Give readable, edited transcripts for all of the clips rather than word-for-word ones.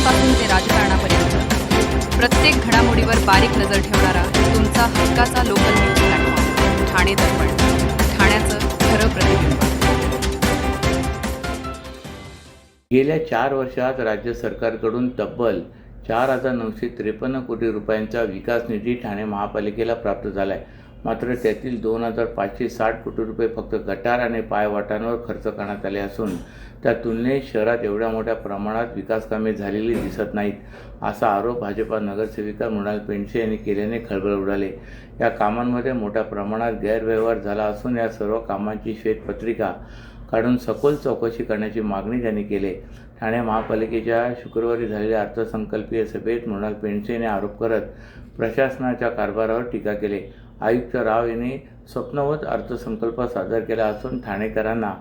राजकारण्यांपासून ते राजकारणापर्यंत प्रत्येक घडामोडीवर बारीक नजर ठेवणारा तुमचा हक्काचा लोकल न्यूज प्लॅटफॉर्म ठाणे दर्पण, ठाण्याचं खरं प्रतिबिंब. गेल्या 4 वर्षात राज्य सरकारकडून तब्बल 4,953 कोटी रुपयांचा विकास निधी ठाणे महापालिकेला प्राप्त झाला आहे. मात्र त्यातील 2,560 कोटी रुपये फक्त गटार आणि पायवाटांवर खर्च करण्यात आले असून त्या तुलनेत शहरात एवढ्या मोठ्या प्रमाणात विकास कामे झालेली दिसत नाहीत, असा आरोप भाजपा नगरसेविका मृणाल पेंडसे यांनी केल्याने खळबळ उडाली. या कामांमध्ये मोठ्या प्रमाणात गैरव्यवहार झाला असून या सर्व कामांची श्वेतपत्रिका काढून सखोल चौकशी करण्याची मागणी त्यांनी केली. ठाणे महापालिकेच्या शुक्रवारी झालेल्या अर्थसंकल्पीय सभेत मृणाल पेंडसे यांनी आरोप करत प्रशासनाच्या कारभारावर टीका केली. आयुक्त राव यांनी स्वप्नवत अर्थसंकल्प सादर केला असून ठाणेकरांना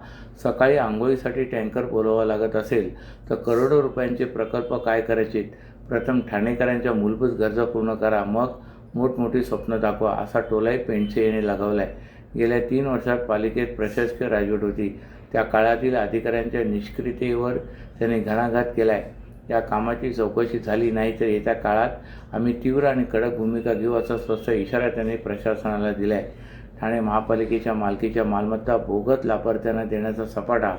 सकाळी आंघोळीसाठी टँकर बोलवावा लागत असेल तर करोडो रुपयांचे प्रकल्प काय करायचे? प्रथम ठाणेकरांच्या मूलभूत गरजा पूर्ण करा, मग मोठमोठी स्वप्न दाखवा, असा टोलाही पेंडसे यांनी लगावला आहे. गेल्या 3 वर्षात पालिकेत प्रशासकीय राजवट होती. त्या काळातील अधिकाऱ्यांच्या निष्क्रियतेवर त्यांनी घणाघात केला आहे. या कामाची चौकशी झाली नाही तर येत्या काळात आम्ही तीव्र आणि कडक भूमिका घेऊ, असा स्पष्ट इशारा त्यांनी प्रशासनाला दिला आहे. ठाणे महापालिकेच्या मालकीच्या मालमत्ता बोगस लाभार्थ्यांना देण्याचा सपाटा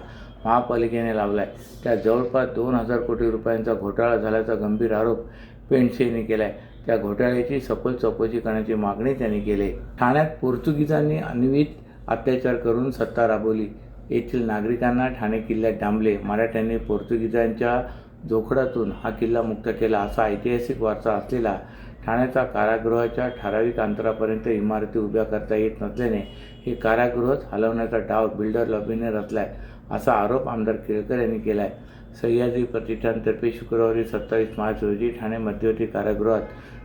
महापालिकेने लावला आहे. त्यात जवळपास 2,000 कोटी रुपयांचा घोटाळा झाल्याचा गंभीर आरोप पेंडसे यांनी केला आहे. त्या घोटाळ्याची सखोल चौकशी करण्याची मागणी त्यांनी केली. ठाण्यात पोर्तुगीजांनी अनन्वित अत्याचार करून सत्ता राबवली. येथील नागरिकांना ठाणे किल्ल्यात डांबले. मराठ्यांनी पोर्तुगीजांच्या जोखडातून हा किल्ला मुक्त केला, असा ऐतिहासिक वारसा असलेला ठाण्याचा कारागृहाच्या ठराविक अंतरापर्यंत इमारती उभ्या करता येत नसल्याने हे कारागृहच हलवण्याचा डाव बिल्डर लॉबीने रचला आहे, असा आरोप आमदार केळकर यांनी केला आहे. सह्याद्री प्रतिष्ठानतर्फे शुक्रवारी 27 मार्च रोजी ठाणे मध्यवर्ती कारागृहात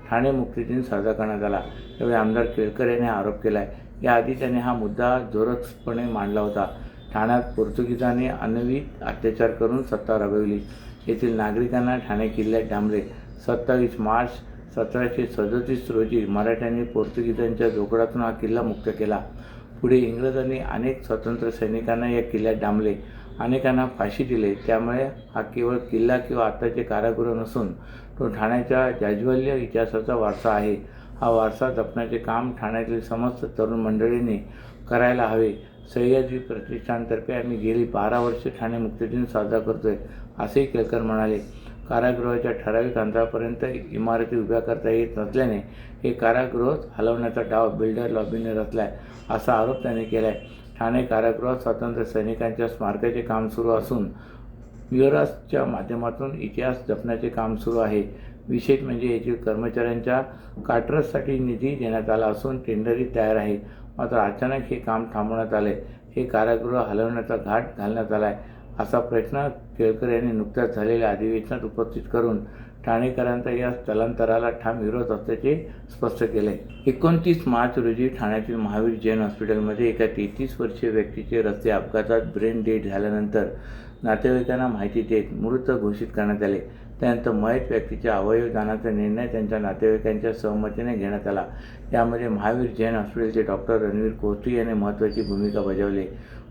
ठाणे मुक्ती दिन साजरा करण्यात आला. त्यावेळी आमदार केळकर यांनी आरोप केला आहे. याआधी त्यांनी हा मुद्दा जोरदारपणे मांडला होता. ठाण्यात पोर्तुगीजांनी अनन्वित अत्याचार करून सत्ता राबवली. येथील नागरिकांना ठाणे किल्ल्यात डांबले. 27 मार्च 1737 रोजी मराठ्यांनी पोर्तुगीजांच्या जोखडातून हा किल्ला मुक्त केला. पुढे इंग्रजांनी अनेक स्वातंत्र्य सैनिकांना या किल्ल्यात डांबले, अनेकांना फाशी दिली. त्यामुळे हा केवळ किल्ला किंवा आत्ताचे कारागृह नसून तो ठाण्याच्या जाज्वल्य इतिहासाचा वारसा आहे. हा वारसा जपण्याचे काम ठाण्यातील समस्त तरुण मंडळींनी करायला हवे. सह्याद्री प्रतिष्ठानतर्फे आम्ही गेली 12 वर्षे ठाणे मुक्तीदिन साजरा करतोय, असेही केळकर म्हणाले. कारागृहाच्या ठराविक अंतरापर्यंत इमारती उभ्या करता येत नसल्याने हे कारागृहच हलवण्याचा डाव बिल्डर लॉबीने रचला आहे, असा आरोप त्यांनी केला आहे. ठाणे कारागृहात स्वातंत्र्य सैनिकांच्या स्मारकाचे काम सुरू असून म्युरल्सच्या माध्यमातून इतिहास जपण्याचे काम सुरू आहे. विशेष म्हणजे येथील कर्मचाऱ्यांच्या क्वार्टर्ससाठी निधी देण्यात आला असून टेंडरही तयार आहे. मात्र अचानक हे काम थांबवण्यात आले. हे कारागृह हलवण्याचा घाट घालण्यात आला आहे, असा प्रश्न केळकर यांनी नुकत्याच झालेल्या अधिवेशनात उपस्थित करून ठाणेकरांचा या स्थलांतराला ठाम विरोध असल्याचे स्पष्ट केले. 29 मार्च रोजी ठाण्यातील महावीर जैन हॉस्पिटलमध्ये एका 33 वर्षीय व्यक्तीचे रस्ते अपघातात ब्रेन डेड झाल्यानंतर नातेवाईकांना माहिती देत मृत घोषित करण्यात आले. त्यानंतर मयत व्यक्तीच्या अवयव दानाचा निर्णय त्यांच्या नातेवाईकांच्या सहमतीने घेण्यात आला. यामध्ये महावीर जैन हॉस्पिटलचे डॉक्टर रणवीर कोष्टी यांनी महत्त्वाची भूमिका बजावली.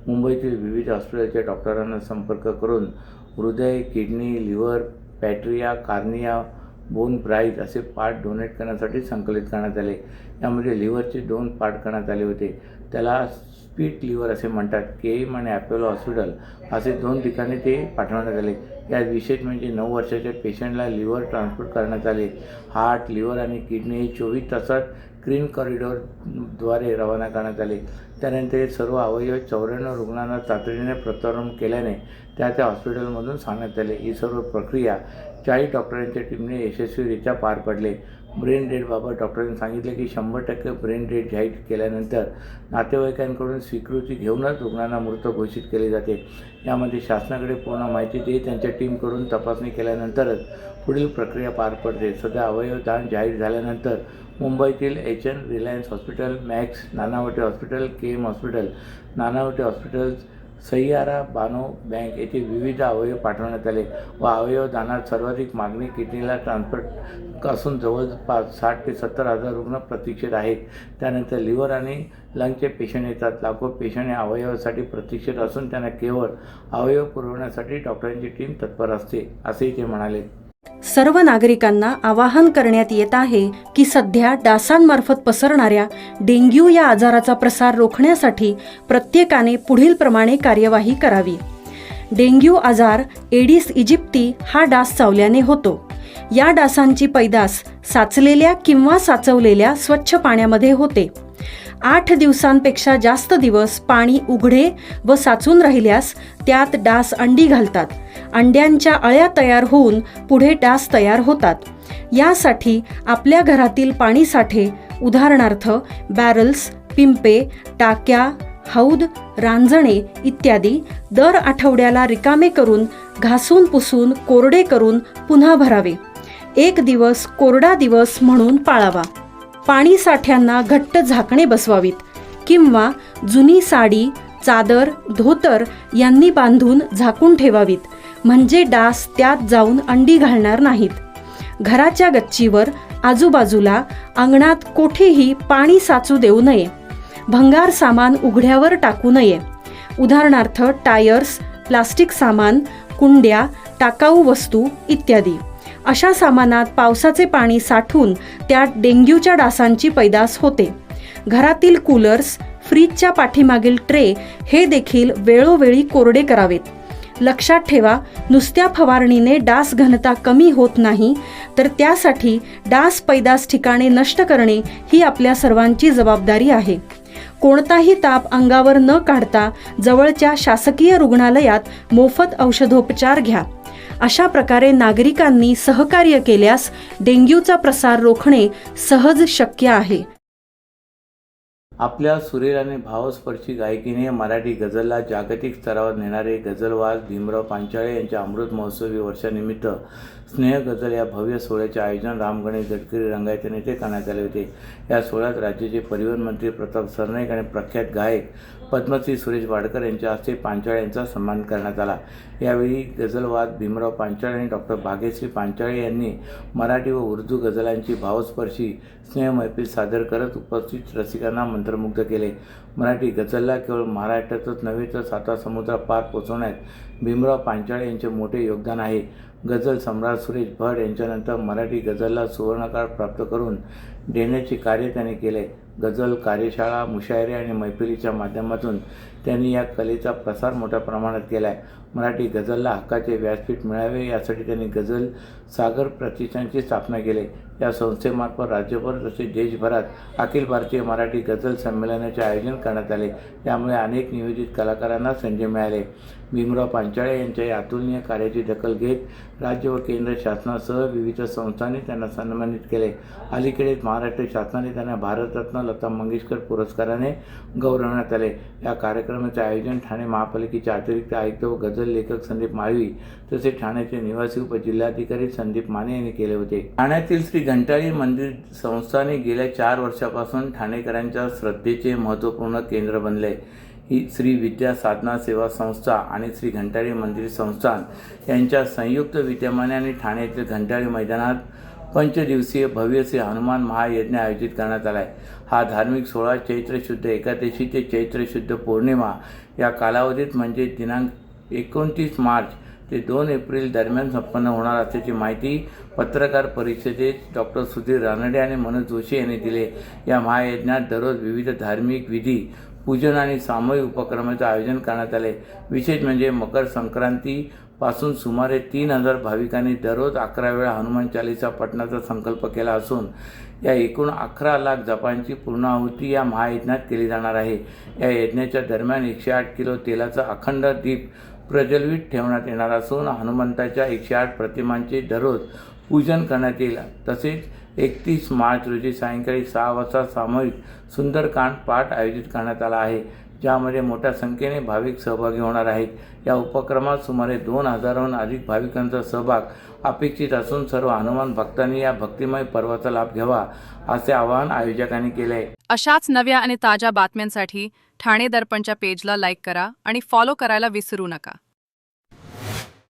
मुंबईतील विविध हॉस्पिटलच्या डॉक्टरांना संपर्क करून हृदय, किडनी, लिव्हर, पॅट्रिया, कार्निया, बोन ब्राईज असे पार्ट डोनेट करण्यासाठी संकलित करण्यात आले. यामध्ये लिव्हरचे 2 पार्ट करण्यात आले होते. त्याला स्पीट लिव्हर असे म्हणतात. केईएम आणि अपोलो हॉस्पिटल असे 2 ठिकाणी ते पाठवण्यात आले. यात विशेष म्हणजे 9 वर्षाच्या पेशंटला लिव्हर ट्रान्सपोर्ट करण्यात आले. हार्ट, लिव्हर आणि किडनी हे 24 तासात ग्रीन कॉरिडॉरद्वारे रवाना करण्यात आले. त्यानंतर हे सर्व अवयव 94 रुग्णांना तातडीने प्रत्यारोपण केल्याने त्या हॉस्पिटलमधून सांगण्यात आले. ही सर्व प्रक्रिया 40 डॉक्टरांच्या टीमने यशस्वीरित्या पार पडले. ब्रेन डेडबाबत डॉक्टरांनी सांगितले की 100% ब्रेन डेड जाहीर केल्यानंतर नातेवाईकांकडून स्वीकृती घेऊनच रुग्णांना मृत घोषित केले जाते. यामध्ये शासनाकडे पूर्ण माहिती देत त्यांच्या टीमकडून तपासणी केल्यानंतरच पुढील प्रक्रिया पार पडते. सध्या अवयव दान जाहीर झाल्यानंतर मुंबईतील HN, Reliance hospital, Max, Nanavati hospital, KM hospital, Nanavati hospitals, सह्यारा, बानो बँक येथे विविध अवयव पाठवण्यात आले व अवयव दानात सर्वाधिक मागणी किडनीला ट्रान्सफर असून जवळपास 60 ते 70 हजार रुग्ण प्रतीक्षेत आहेत. त्यानंतर लिव्हर आणि लंगचे पेशंट येतात. लाखो पेशंट या अवयवासाठी प्रतीक्षेत असून त्यांना केवळ अवयव पुरवण्यासाठी डॉक्टरांची टीम तत्पर असते, असेही ते म्हणाले. सर्व नागरिकांना आवाहन करण्यात येत आहे की सध्या डासांमार्फत पसरणाऱ्या डेंग्यू या आजाराचा प्रसार रोखण्यासाठी प्रत्येकाने पुढीलप्रमाणे कार्यवाही करावी. डेंग्यू आजार एडिस इजिप्ती हा डास चावल्याने होतो. या डासांची पैदास साचलेल्या किंवा साचवलेल्या स्वच्छ पाण्यामध्ये होते. 8 दिवसांपेक्षा जास्त दिवस पाणी उघडे व साचून राहिल्यास त्यात डास अंडी घालतात. अंड्यांच्या अळ्या तयार होऊन पुढे डास तयार होतात. यासाठी आपल्या घरातील पाणीसाठे उदाहरणार्थ बॅरल्स, पिंपे, टाक्या, हौद, रांजणे इत्यादी दर आठवड्याला रिकामे करून घासून पुसून कोरडे करून पुन्हा भरावे. 1 दिवस कोरडा दिवस म्हणून पाळावा. पाणी साठ्यांना घट्ट झाकणे बसवावीत किंवा जुनी साडी, चादर, धोतर यांनी बांधून झाकून ठेवावीत, म्हणजे डास त्यात जाऊन अंडी घालणार नाहीत. घराच्या गच्चीवर, आजूबाजूला, अंगणात कोठेही पाणी साचू देऊ नये. भंगार सामान उघड्यावर टाकू नये. उदाहरणार्थ टायर्स, प्लास्टिक सामान, कुंड्या, टाकाऊ वस्तू इत्यादी. अशा सामानात पावसाचे पाणी साठून त्यात डेंग्यूच्या डासांची पैदास होते. घरातील कूलर्स, फ्रीजच्या पाठीमागील ट्रे हे देखील वेळोवेळी कोरडे करावेत. लक्षात ठेवा, नुसत्या फवारणीने डास घनता कमी होत नाही, तर त्यासाठी डास पैदास ठिकाणे नष्ट करणे ही आपल्या सर्वांची जबाबदारी आहे. कोणताही ताप अंगावर न काढता जवळच्या शासकीय रुग्णालयात मोफत औषधोपचार घ्या. अशा प्रकारे नागरिकांनी सहकार्य केल्यास डेंग्यूचा प्रसार रोखणे सहज शक्य आहे. आपल्या सुरेल आणि भावस्पर्शी गायकीने मराठी गझलला जागतिक स्तरावर नेणारे गझलवाज भीमराव पांचाळे यांच्या अमृत महोत्सवी वर्षानिमित्त स्नेह गझल या भव्य सोहळ्याचे आयोजन राम गणेश गडकरी रंगायतने येथे करण्यात आले होते. या सोहळ्यात राज्याचे परिवहन मंत्री प्रताप सरनाईक आणि प्रख्यात गायक पद्मश्री सुरेश वाडकर यांच्या हस्ते पांचाळे यांचा सन्मान करण्यात आला. यावेळी गझलवाद भीमराव पांचाळे आणि डॉक्टर भाग्यश्री पांचाळे यांनी मराठी व उर्दू गझलांची भावस्पर्शी स्नेह मैफिल सादर करत उपस्थित रसिकांना मंत्रमुग्ध केले. मराठी गझलला केवळ महाराष्ट्रातच नव्हे तर 7 समुद्र पार पोहोचवण्यात भीमराव पांचाळे यांचे मोठे योगदान आहे. गझल सम्राट सुरेश भट यांच्यानंतर मराठी गझलला सुवर्णकाळ प्राप्त करून देण्याचे कार्य त्यांनी केले. गझल कार्यशाळा, मुशायरे आणि मैफिलीच्या माध्यमातून त्यांनी या कलेचा प्रसार मोठ्या प्रमाणात केला आहे. मराठी गझलला हक्काचे व्यासपीठ मिळावे यासाठी त्यांनी गझल सागर प्रतिष्ठानची स्थापना केली. या संस्थेमार्फत राज्यभर तसेच देशभरात अखिल भारतीय मराठी गझल संमेलनाचे आयोजन करण्यात आले. त्यामुळे अनेक नियोजित कलाकारांना संधी मिळाली. भीमराव पांचाळे यांच्या या अतुलनीय कार्याची दखल घेत राज्य व केंद्र शासनासह विविध संस्थांनी त्यांना सन्मानित केले. अलीकडेच महाराष्ट्र शासनाने त्यांना भारतरत्न लता मंगेशकर पुरस्काराने गौरवण्यात आले. या कार्यक्रमाचे आयोजन ठाणे महापालिकेचे अतिरिक्त आयुक्त व गझल लेखक संदीप माळवी तसेच ठाण्याचे निवासी उपजिल्हाधिकारी संदीप माने यांनी केले होते. ठाण्यातील श्री घंटाळी मंदिर संस्थाने गेल्या 4 वर्षापासून ठाणेकरांच्या श्रद्धेचे महत्त्वपूर्ण केंद्र बनले. ही श्री विद्या साधना सेवा संस्था आणि श्री घंटाळी मंदिर संस्थान यांच्या संयुक्त विद्यमाने आणि ठाणे येथील घंटाळी मैदानात 5 दिवसीय भव्य श्री हनुमान महायज्ञ आयोजित करण्यात आला आहे. हा धार्मिक सोहळा चैत्र शुद्ध एकादशी ते चैत्र शुद्ध पौर्णिमा या कालावधीत म्हणजे दिनांक 29 मार्च ते 2 एप्रिल दरम्यान संपन्न होणार असल्याची माहिती पत्रकार परिषदेत डॉक्टर सुधीर रानडे आणि मनोज जोशी यांनी दिली. या महायज्ञात दररोज विविध धार्मिक विधी, पूजन आणि सामूहिक उपक्रमांचे आयोजन करण्यात आले. विशेष म्हणजे मकर संक्रांतीपासून सुमारे 3000 भाविकांनी दररोज 11 वेळा हनुमान चालीसा पठणाचा संकल्प केला असून या एकूण 11 लाख जपांची पूर्णाहुती या महायज्ञात केली जाणार आहे. या यज्ञाच्या दरम्यान 108 किलो तेलाचा अखंड दीप प्रज्वलित ठेवण्यात येणार असून हनुमंताच्या 108 प्रतिमांचे दररोज पूजन करण्यात येईल. तसेच 31 मार्च रोजी सायंकाळी 6 वाजता सामूहिक सुंदरकांड पाठ आयोजित करण्यात आला आहे, ज्यामध्ये मोठ्या संख्येने भाविक सहभागी होणार आहेत. या उपक्रमात सुमारे 2000हून अधिक भाविकांचा सहभाग अपेक्षित असून सर्व हनुमान भक्तांनी या भक्तिमय पर्वाचा लाभ घ्यावा असे आवाहन आयोजकांनी केले आहे. अशाच नव्या आणि ताज्या बातम्यांसाठी ठाणे दर्पणच्या पेजला लाईक करा आणि फॉलो करायला विसरू नका.